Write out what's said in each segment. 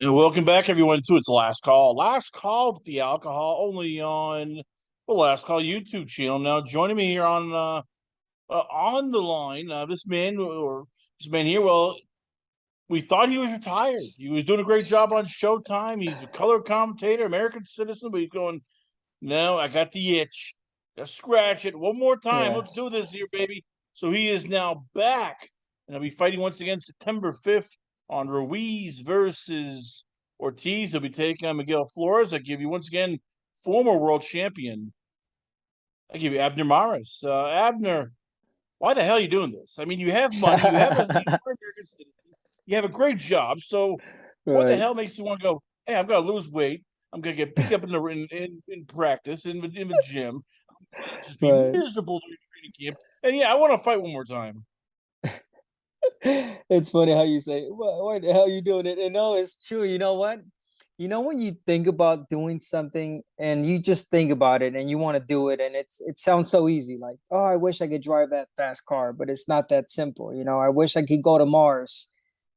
And welcome back, everyone, to its last call. Last call with the alcohol, only on the Last Call YouTube channel. Now, joining me here on the line, this man here. Well, we thought he was retired. He was doing a great job on Showtime. He's a color commentator, American citizen, but he's going, no, I got the itch. Just scratch it one more time. Let's do Yes. this here, baby. So he is now back, and he'll be fighting once again September 5th on Ruiz versus Ortiz. He'll be taking on Miguel Flores. I give you once again former world champion. I give you Abner Maris. Abner, why the hell are you doing this? I mean, you have money. You are American citizen. You have a great job. So what the Right. hell makes you want to go, hey, I'm going to lose weight. I'm going to get beat up in practice, in the gym. Just be Right. miserable during training camp. And yeah, I want to fight one more time. It's funny how you say, why the hell are you doing it? And no, it's true. You know what? You know when you think about doing something and you just think about it and you want to do it and it sounds so easy, like, oh, I wish I could drive that fast car, but it's not that simple. I wish I could go to Mars.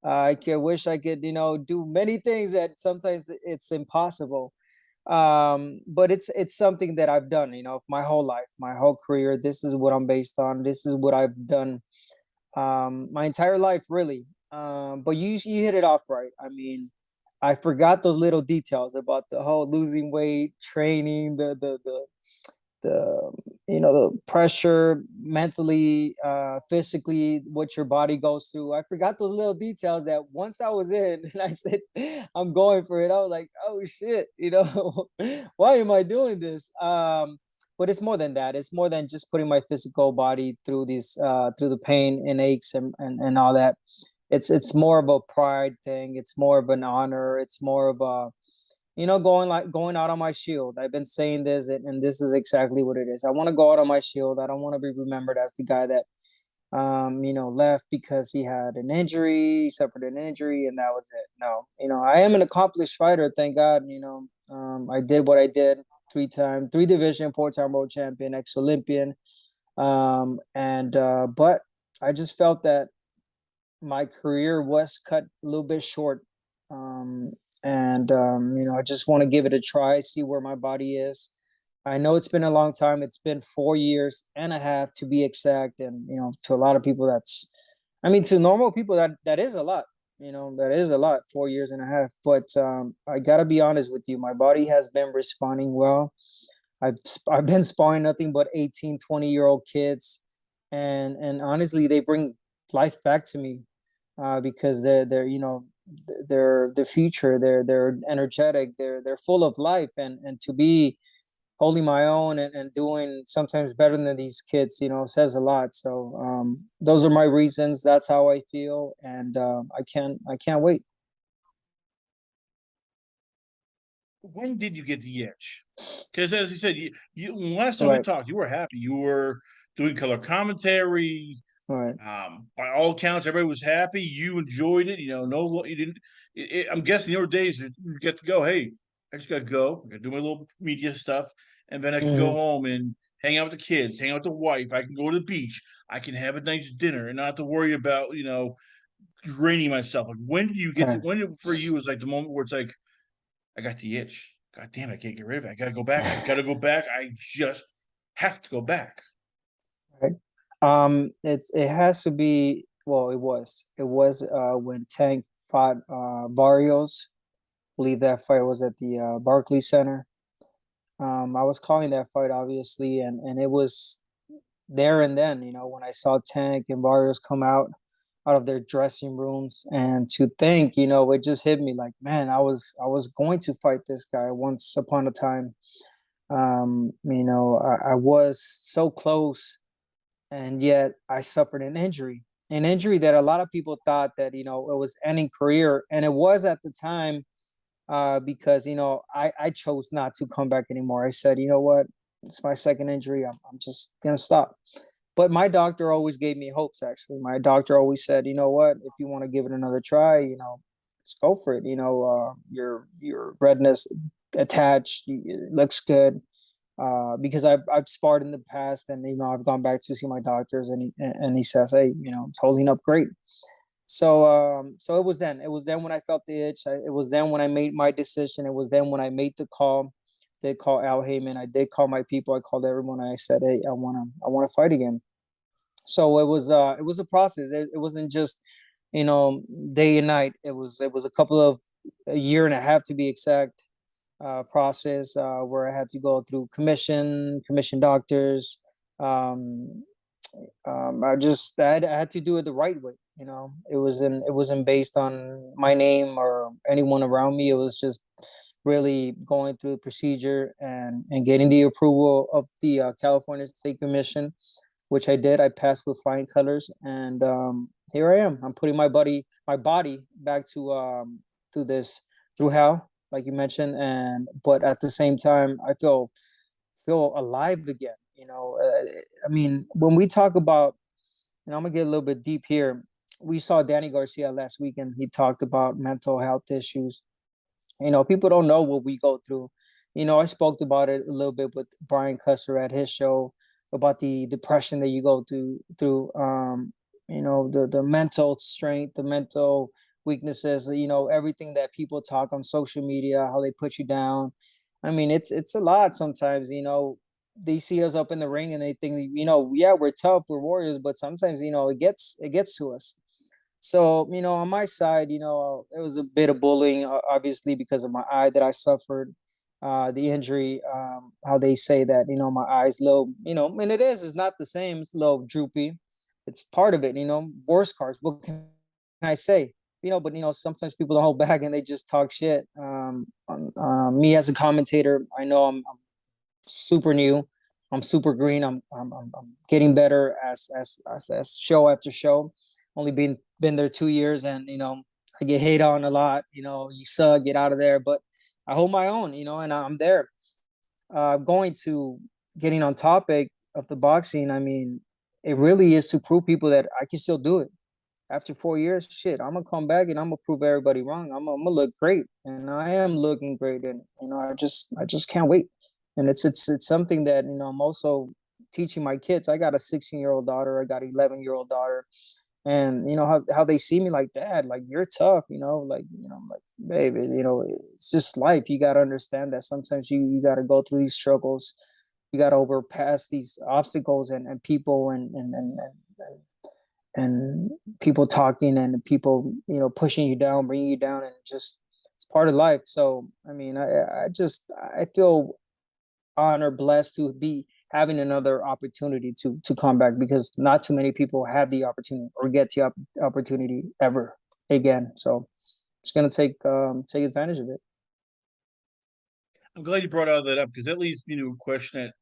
Wish I could, do many things that sometimes it's impossible. But it's something that I've done, my whole life, my whole career. This is what I'm based on. This is what I've done my entire life, really. But you hit it off right. I mean, I forgot those little details about the whole losing weight, training, the the pressure mentally, physically, what your body goes through. I forgot those little details that once I was in and I said I'm going for it, I was like, oh shit, why am I doing this? But it's more than that. It's more than just putting my physical body through these through the pain and aches and all that. It's more of a pride thing. It's more of an honor. It's more of a going out on my shield. I've been saying this, and this is exactly what it is. I want to go out on my shield. I don't want to be remembered as the guy that left because he had an injury, suffered an injury, and that was it. No, I am an accomplished fighter, thank God. I did what I did, three division, four-time world champion, ex-Olympian. And but I just felt that my career was cut a little bit short. And I just want to give it a try, see where my body is. I know it's been a long time. It's been 4 years and a half to be exact. And to a lot of people, to normal people, that is a lot. That is a lot, 4 years and a half. But I gotta be honest with you, my body has been responding well. I've been sparring nothing but 18, 20-year-old kids, and honestly, they bring life back to me because they're they're the future. They're energetic. They're full of life, and to be holding my own and doing sometimes better than these kids, says a lot. So those are my reasons. That's how I feel, and I can't wait. When did you get the itch? Because as you said, you last time we Right, talked, you were happy. You were doing color commentary. right. By all accounts, everybody was happy. You enjoyed it. No, you didn't. I'm guessing your days you get to go. Hey, I just got to go. I got to do my little media stuff, and then I can go Hmm. home and hang out with the kids, hang out with the wife. I can go to the beach. I can have a nice dinner and not have to worry about draining myself. Like when did you get to? Right. When for you was like the moment where it's like I got the itch. God damn, I can't get rid of it. I got to go back. I got to go back. I just have to go back. Right. It has to be. Well, it was when Tank fought Barrios. I believe that fight was at the Barclays Center. I was calling that fight obviously, and it was there and then. When I saw Tank and Barrios come out of their dressing rooms, and to think, it just hit me like, man, I was going to fight this guy once upon a time. I was so close, and yet I suffered an injury that a lot of people thought that it was ending career, and it was at the time, because I chose not to come back anymore. I said, you know what, it's my second injury. I'm just gonna stop. But my doctor always gave me hopes. Actually, my doctor always said, you know what, if you want to give it another try, let's go for it. Your redness attached, it looks good. Because I've sparred in the past, and I've gone back to see my doctors, and he says, hey, it's holding up great. So it was then. It was then when I felt the itch. It was then when I made my decision. It was then when I made the call. Did call Al Heyman. I did call my people. I called everyone. And I said, "Hey, I wanna fight again." So it was a process. It wasn't just, day and night. It was a couple of a year and a half to be exact, process, where I had to go through commission doctors. Um, I had to do it the right way. It wasn't based on my name or anyone around me. It was just really going through the procedure and getting the approval of the California State Commission, which I did. I passed with flying colors, and here I am. I'm putting my body back to this through hell, like you mentioned, and but at the same time, I feel alive again. I mean, when we talk about, I'm gonna get a little bit deep here. We saw Danny Garcia last weekend. He talked about mental health issues. People don't know what we go through. I spoke about it a little bit with Brian Custer at his show about the depression that you go through. The mental strength, the mental weaknesses, everything that people talk on social media, how they put you down. I mean, it's a lot sometimes. They see us up in the ring and they think, yeah, we're tough, we're warriors, but sometimes, it gets to us. So, on my side, it was a bit of bullying, obviously, because of my eye that I suffered, the injury, how they say that, my eye's low, and it's not the same. It's a little droopy. It's part of it, worse cars. What can I say? But, sometimes people don't hold back and they just talk shit. Me as a commentator, I know I'm super new. I'm super green. I'm getting better as show after show. Only been there 2 years, and I get hate on a lot. You suck, get out of there. But I hold my own. And I'm there. Going to getting on topic of the boxing. I mean, it really is to prove people that I can still do it. After 4 years, shit, I'm gonna come back and I'm gonna prove everybody wrong. I'm gonna look great, and I am looking great, and I just can't wait. And it's something that I'm also teaching my kids. I got a 16-year-old daughter. I got an 11-year-old daughter, and how they see me like, dad, like you're tough, I'm like, baby, it's just life. You got to understand that sometimes you got to go through these struggles. You got to overpass these obstacles and people and people talking and people pushing you down, bringing you down, and just it's part of life. So I mean, I feel honored, blessed to be having another opportunity to come back, because not too many people have the opportunity or get the opportunity ever again. So just gonna take advantage of it. I'm glad you brought all that up because that leads me to a question that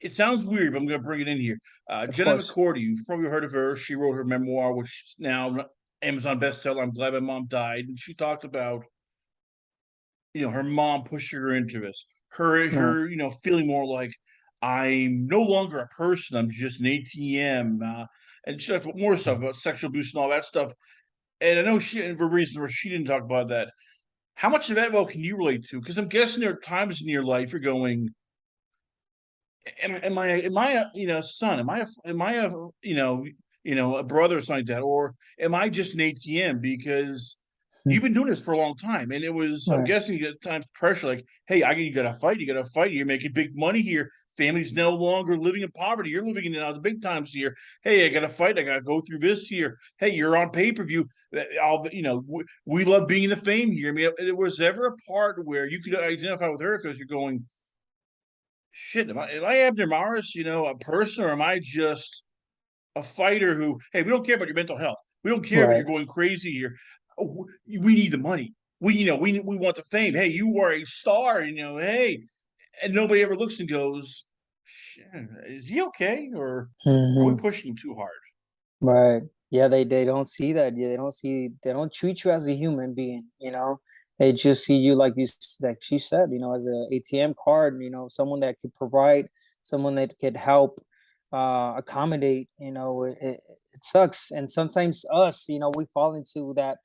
it sounds weird, but I'm going to bring it in here. Of Jenna course. McCordy, you've probably heard of her. She wrote her memoir, which is now Amazon bestseller. I'm glad my mom died, and she talked about her mom pushing her into this. Right. Her feeling more like I'm no longer a person. I'm just an ATM. And she talked about more stuff about sexual abuse and all that stuff. And I know for reasons where she didn't talk about that. How much of that can you relate to? Because I'm guessing there are times in your life you're going, am I a son? Am I a a brother or something like that, or am I just an ATM? Because Hmm. you've been doing this for a long time, and I'm Right. guessing you get times pressure like, hey, you gotta fight, you're making big money here. Family's no longer living in poverty. You're living in the big times here. Hey, I gotta fight. I gotta go through this here. Hey, you're on pay per view. All we love being the fame here. I mean, it was ever a part where you could identify with her because you're going, shit, am I Abner Maris, a person, or am I just a fighter who, hey, we don't care about your mental health. We don't care about Right. you're going crazy here. We need the money. We want the fame. Hey, you are a star, hey. And nobody ever looks and goes, shit, is he okay? Or are we Hmm. pushing him too hard? Right. Yeah, they don't see that. Yeah, they don't treat you as a human being, They just see you like she said, as a ATM card, someone that could provide, someone that could help accommodate, it sucks. And sometimes we fall into that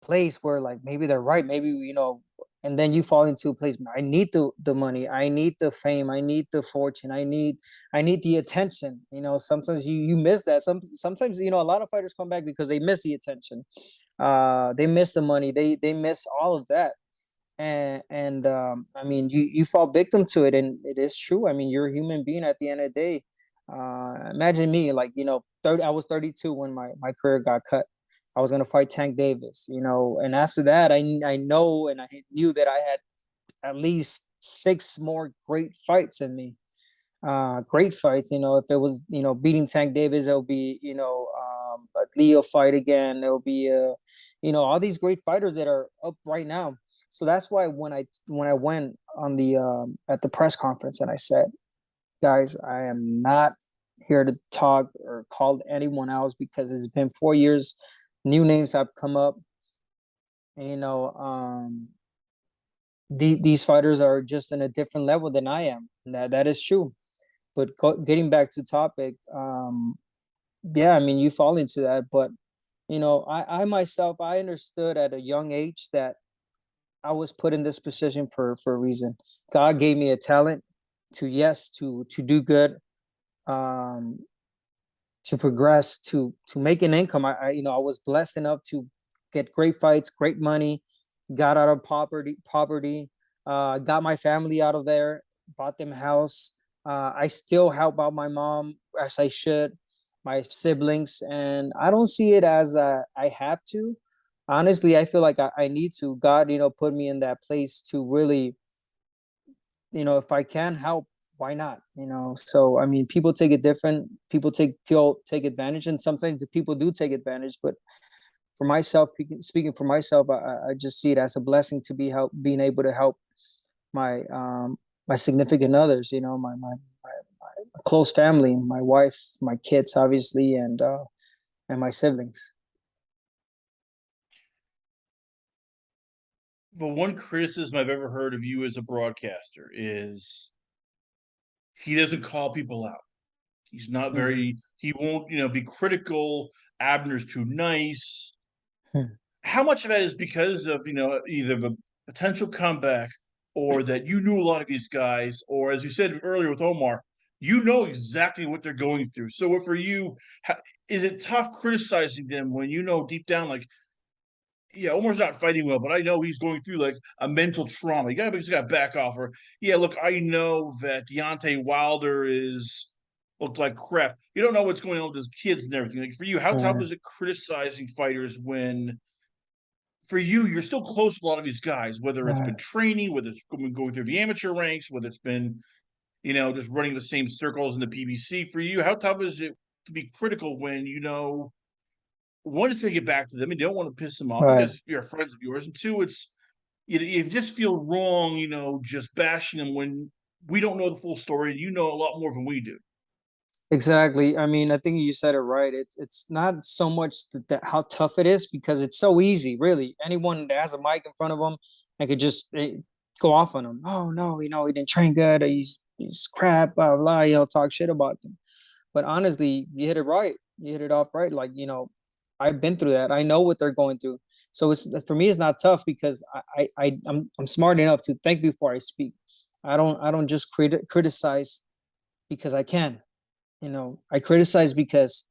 place where like maybe they're right. Maybe, and then you fall into a place, I need the money, I need the fame, I need the fortune, I need the attention. Sometimes you miss that. Sometimes, a lot of fighters come back because they miss the attention. They miss the money, they miss all of that. And I mean, you fall victim to it, and it is true. I mean, you're a human being at the end of the day. Imagine me, like, 30, I was 32 when my career got cut. I was gonna fight Tank Davis, and after that, I know, and I knew that I had at least six more great fights in me. Great fights. If it was, beating Tank Davis, it'll be, a Leo fight again. It'll be, all these great fighters that are up right now. So that's why when I went on the at the press conference and I said, guys, I am not here to talk or call anyone else because it's been 4 years. New names have come up. You know, these fighters are just in a different level than I am. That is true. But getting back to topic, yeah, I mean, you fall into that. But I myself, I understood at a young age that I was put in this position for a reason. God gave me a talent to do good, um, to progress, to make an income. I was blessed enough to get great fights, great money, got out of poverty, got my family out of there, bought them a house. I still help out my mom as I should, my siblings, and I don't see it as I have to. Honestly, I feel like I need to. God, put me in that place to really, if I can help, why not? So I mean, people take it different. People take advantage, and sometimes the people do take advantage. But for myself, speaking for myself, I just see it as a blessing to being able to help my my significant others. My close family, my wife, my kids, obviously, and my siblings. But one criticism I've ever heard of you as a broadcaster is he doesn't call people out. He's not Hmm. very, he won't, be critical. Abner's too nice. Hmm. How much of that is because of, either the potential comeback or that you knew a lot of these guys, or as you said earlier with Omar, you know exactly what they're going through. So for you, is it tough criticizing them when you know deep down, like, yeah, Omar's not fighting well, but I know he's going through like a mental trauma. He's got to back off. Or yeah, look, I know that Deontay Wilder is looked like crap. You don't know what's going on with his kids and everything. Like for you, how tough Yeah. is it criticizing fighters when for you you're still close to a lot of these guys, whether it's been Right. training, whether it's going through the amateur ranks, whether it's been just running the same circles in the PBC. For you, how tough is it to be critical when one, it's going to get back to them and you don't want to piss them off Right. because you're friends of yours. And two, it's you just feel wrong, just bashing them when we don't know the full story and you know a lot more than we do. Exactly. I mean, I think you said it right. It's not so much that how tough it is because it's so easy, really. Anyone that has a mic in front of them, I could just go off on them. Oh no, he didn't train good. He's crap. Blah blah. Talk shit about them. But honestly, you hit it right. You hit it off right. Like I've been through that. I know what they're going through. So it's for me, it's not tough because I'm smart enough to think before I speak. I don't just criticize because I can. I criticize because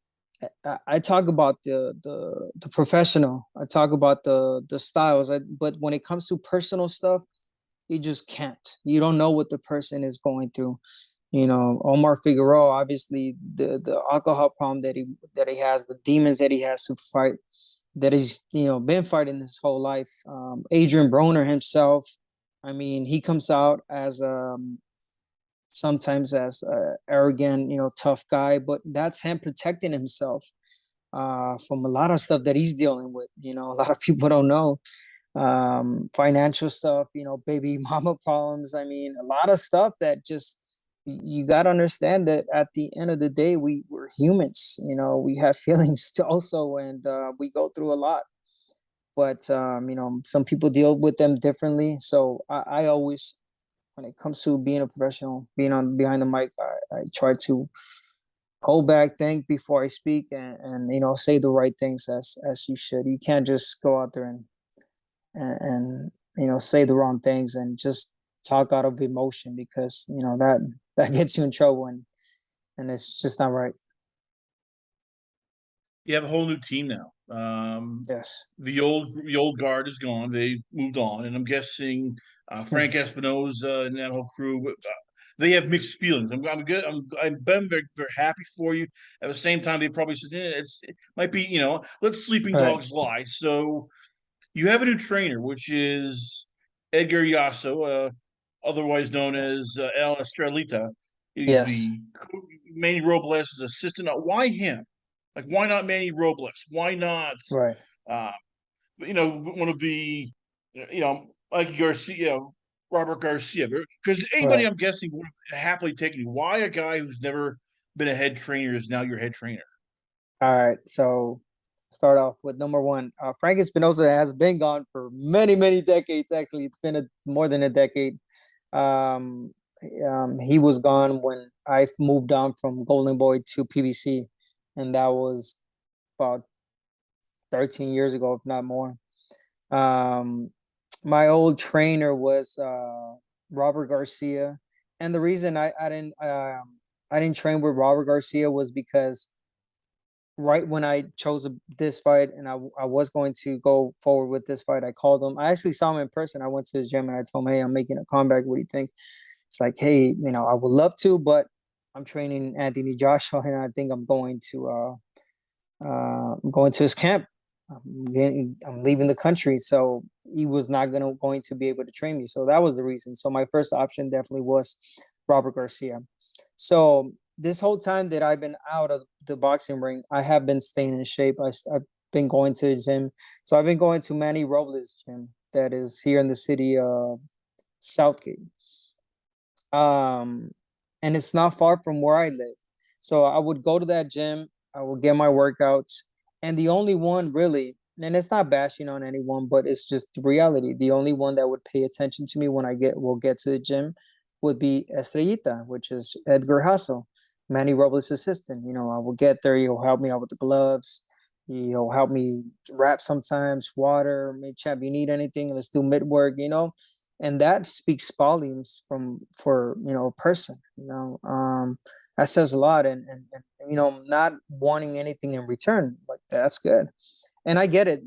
I talk about the professional. I talk about the styles. But when it comes to personal stuff, you just can't. You don't know what the person is going through. Omar Figueroa, obviously the alcohol problem that he has, the demons that he has to fight, that he's been fighting his whole life. Adrian Broner himself, I mean, he comes out as sometimes as arrogant, tough guy, but that's him protecting himself from a lot of stuff that he's dealing with. A lot of people don't know financial stuff, baby mama problems. I mean, a lot of stuff that just you got to understand that at the end of the day, we're humans. We have feelings also, and we go through a lot. But some people deal with them differently. So I always, when it comes to being a professional, being on behind the mic, I try to hold back, think before I speak, and say the right things as you should. You can't just go out there and say the wrong things and just talk out of emotion, because that gets you in trouble, and it's just not right. You have a whole new team now. Yes. The old guard is gone. They moved on, and I'm guessing Frank Espinoza and that whole crew. They have mixed feelings. I'm good. I'm very very happy for you. At the same time, they probably said it might be let sleeping Right. dogs lie. So you have a new trainer, which is Edgar Yasso, otherwise known Yes. as El Estrelita. He's Yes. the Manny Robles' assistant. Now, why him? Like, why not Manny Robles? Why not, Right. uh, one of the, like Garcia, Robert Garcia? Because anybody, Right. I'm guessing, would have happily taken you. Why a guy who's never been a head trainer is now your head trainer? All right. So start off with number one. Frank Espinosa has been gone for many, many decades. Actually, it's been more than a decade. Um, he was gone when I moved on from Golden Boy to PVC, and that was about 13 years ago, if not more. Um, my old trainer was Robert Garcia, and the reason I didn't train with Robert Garcia was because right when I chose this fight and I was going to go forward with this fight, I called him. I actually saw him in person. I went to his gym and I told him, "Hey, I'm making a comeback. What do you think?" It's like, "Hey, I would love to, but I'm training Anthony Joshua, and I think I'm going to his camp. I'm leaving the country, so he was not going to be able to train me. So that was the reason. So my first option definitely was Robert Garcia. So this whole time that I've been out of the boxing ring, I have been staying in shape. I've been going to the gym. So I've been going to Manny Robles' gym that is here in the city of Southgate. Um, and it's not far from where I live. So I would go to that gym. I would get my workouts, and the only one really, and it's not bashing on anyone, but it's just the reality. The only one that would pay attention to me when will get to the gym would be Estrellita, which is Edgar Hassel, Manny Robles' assistant. I will get there. He'll help me out with the gloves. He'll help me wrap sometimes, water. Hey, champ, you need anything? Let's do mid work. And that speaks volumes for a person. That says a lot, and not wanting anything in return, like that's good. And I get it.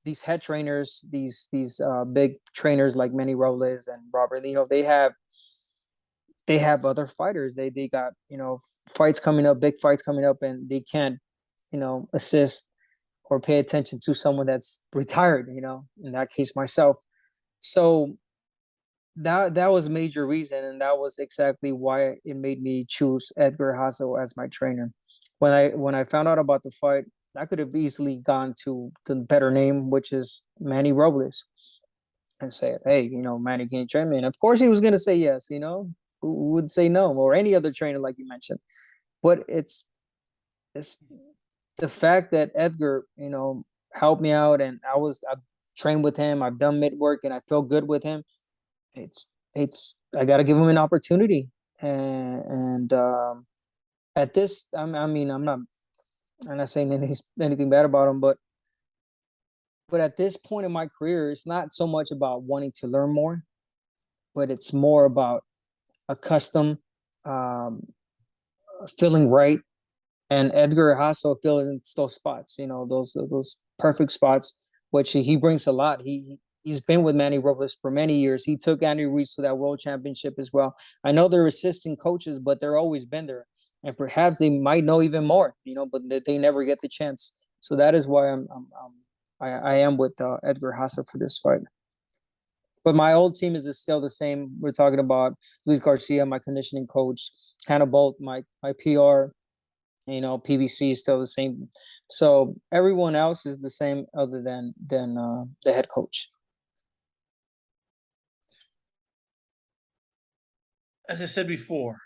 These head trainers, these big trainers like Manny Robles and Robert, they have other fighters. They got fights coming up, big fights coming up, and they can't assist or pay attention to someone that's retired. In that case, myself. So that was a major reason, and that was exactly why it made me choose Edgar Hassel as my trainer. When I found out about the fight, I could have easily gone to the better name, which is Manny Robles, and said, "Hey, Manny, can you train me?" And of course, he was gonna say yes. Who would say no, or any other trainer like you mentioned? But it's the fact that Edgar, helped me out, and I've trained with him. I've done mid work, and I feel good with him. It's I got to give him an opportunity, and at this, I mean, I'm not saying anything bad about him, but at this point in my career, it's not so much about wanting to learn more, but it's more about a custom, um, feeling right, and Edgar Hassel filling those spots, those perfect spots, which he brings a lot. He's been with Manny Robles for many years. He took Andy Ruiz to that world championship as well. I know they're assistant coaches, but they're always been there, and perhaps they might know even more, but they never get the chance. So that is why I am with Edgar Hassel for this fight. But my old team is still the same. We're talking about Luis Garcia, my conditioning coach, Hannah Bolt, my PR, PBC is still the same. So everyone else is the same other than the head coach. As I said before,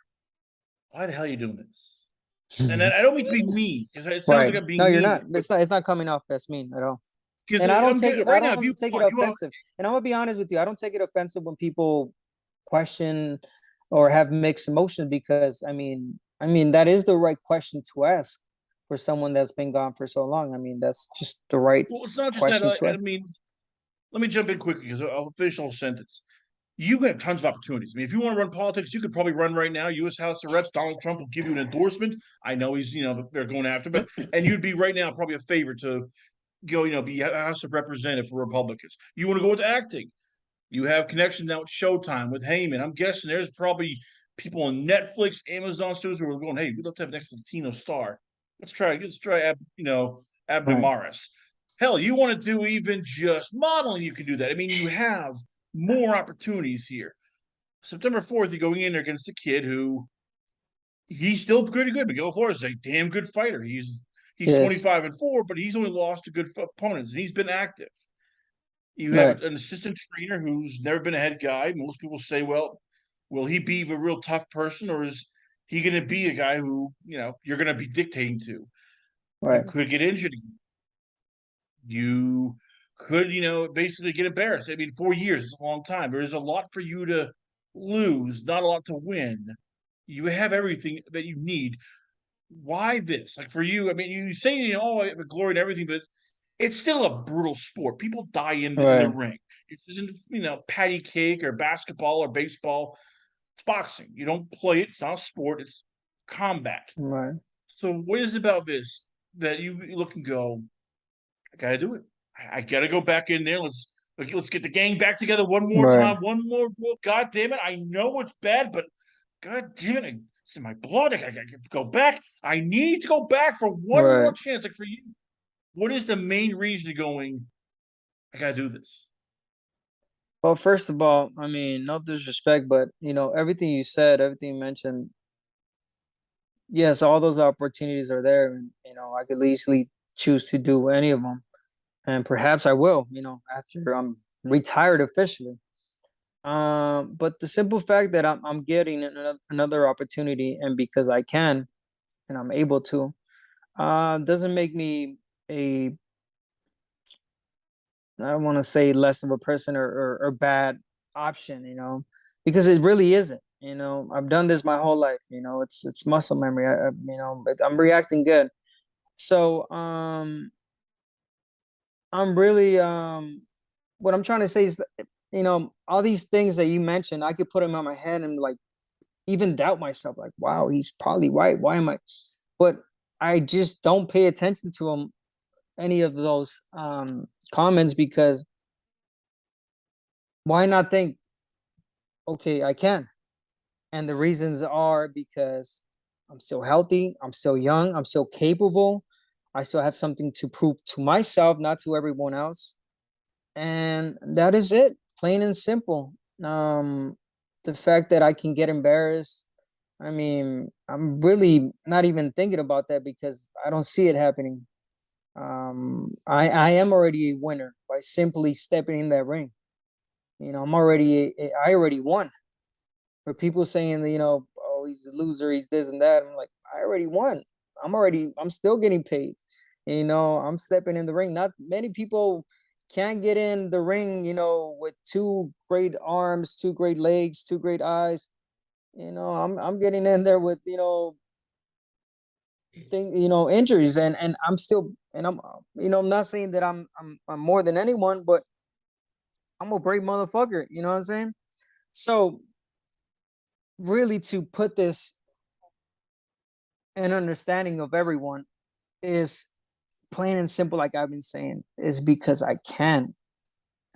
why the hell are you doing this? And I don't mean to be mean because it sounds Right. like I'm No, being you're mean, not. It's not coming off as mean at all. because And I don't I'm take getting it. I right now. If you don't take it want, you want, offensive. And I'm gonna be honest with you. I don't take it offensive when people question or have mixed emotions, because I mean that is the right question to ask for someone that's been gone for so long. I mean that's just the right well, it's not just that. question to I ask. mean, let me jump in quickly because I'll finish the whole sentence. You have tons of opportunities. I mean, if you want to run politics, you could probably run right now. U.S. House of Reps, Donald Trump will give you an endorsement. I know he's, they're going after, but and you'd be right now probably a favorite to go, be a House of Representative for Republicans. You want to go into acting. You have connections now with Showtime, with Heyman. I'm guessing there's probably people on Netflix, Amazon studios who are going, hey, we'd love to have an next Latino star. Let's try, Abner Right. Maris. Hell, you want to do even just modeling, you can do that. I mean, you have more opportunities here. September 4th, you're going in there against a kid who he's still pretty good. Miguel Flores is a damn good fighter. He's Yes. 25-4, but he's only lost to good opponents, and he's been active. You Right. have an assistant trainer who's never been a head guy. Most people say, well, will he be a real tough person, or is he going to be a guy who, you're going to be dictating to? You Right. could get injured. You could, basically get embarrassed. I mean, 4 years is a long time. There is a lot for you to lose, not a lot to win. You have everything that you need. Why this? Like for you, I mean, you say, I have a glory and everything, but it's still a brutal sport. People die in the Right. ring. It isn't, patty cake or basketball or baseball. It's boxing. You don't play it. It's not a sport. It's combat. Right. So what is it about this that you look and go, I gotta do it. I gotta go back in there. Let's get the gang back together one more Right. time. One more. God damn it! I know it's bad, but God damn it! It's in my blood. I gotta go back. I need to go back for one more Right. chance. Like for you, what is the main reason going? I gotta do this. Well, first of all, I mean, no disrespect, but everything you said, everything you mentioned, yes, all those opportunities are there, and I could easily choose to do any of them, and perhaps I will, after I'm retired officially. But the simple fact that I'm getting another opportunity, and because I can and I'm able to, doesn't make me a I don't want to say less of a person or bad option, because it really isn't. I've done this my whole life. It's muscle memory. But I'm reacting good. So I'm really what I'm trying to say is that, all these things that you mentioned, I could put them on my head and like even doubt myself. Like, wow, he's probably right. Why am I? But I just don't pay attention to them any of those comments because why not think, okay, I can. And the reasons are because I'm still healthy, I'm still young, I'm still capable. I still have something to prove to myself, not to everyone else. And that is it, plain and simple. The fact that I can get embarrassed, I mean, I'm really not even thinking about that because I don't see it happening. I am already a winner by simply stepping in that ring. I already won. For people saying that, oh, he's a loser, he's this and that. I'm like, I already won. I'm still getting paid. I'm stepping in the ring. Not many people can't get in the ring, with two great arms, two great legs, two great eyes. I'm getting in there with, injuries and I'm still and I'm not saying that I'm more than anyone, but I'm a great motherfucker, you know what I'm saying? So really to put this in understanding of everyone is plain and simple, like I've been saying, is because I can.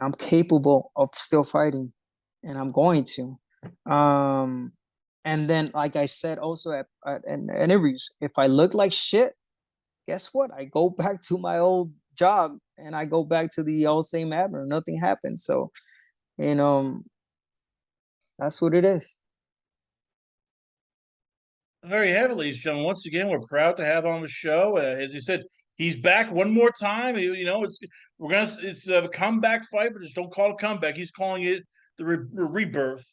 I'm capable of still fighting and I'm going to. Um and then like I said also at interviews, if I look like shit, guess what? I go back to my old job and I go back to the old same Abner. Nothing happens. So, you know, that's what it is. Very heavily, ladies and gentlemen. Once again, we're proud to have on the show. As you said, he's back one more time. It's a comeback fight, but just don't call it comeback. He's calling it the rebirth.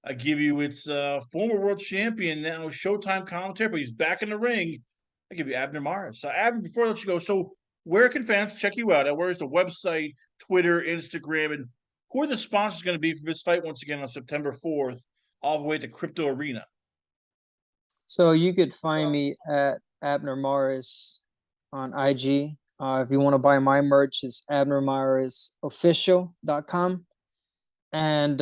I give you its former world champion now, Showtime commentator, but he's back in the ring. I give you Abner Maris. So, Abner, before I let you go, so where can fans check you out? Where's the website, Twitter, Instagram, and who are the sponsors going to be for this fight once again on September 4th, all the way to Crypto Arena? So you could find me at Abner Morris on IG. If you want to buy my merch, it's abnermyersofficial.com. And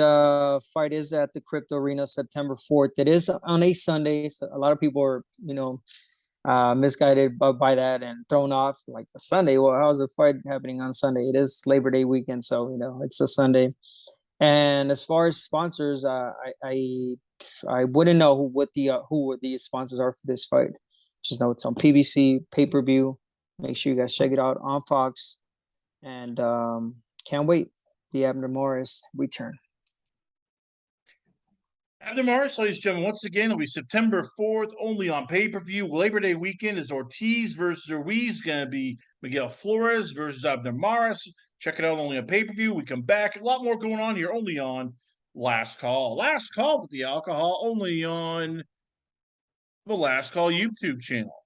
fight is at the Crypto Arena September 4th. It is on a Sunday, so a lot of people are, misguided by that and thrown off like a Sunday. Well, how's the fight happening on Sunday? It is Labor Day weekend, so it's a Sunday. And as far as sponsors, I wouldn't know who the sponsors are for this fight. Just know it's on PBC pay-per-view. Make sure you guys check it out on Fox. And can't wait. The Abner Morris return. Abner Morris, ladies and gentlemen, once again, it'll be September 4th, only on pay-per-view. Labor Day weekend is Ortiz versus Ruiz. Going to be Miguel Flores versus Abner Morris. Check it out only on pay-per-view. We come back. A lot more going on here, only on Last Call. Last Call with the alcohol, only on the Last Call YouTube channel.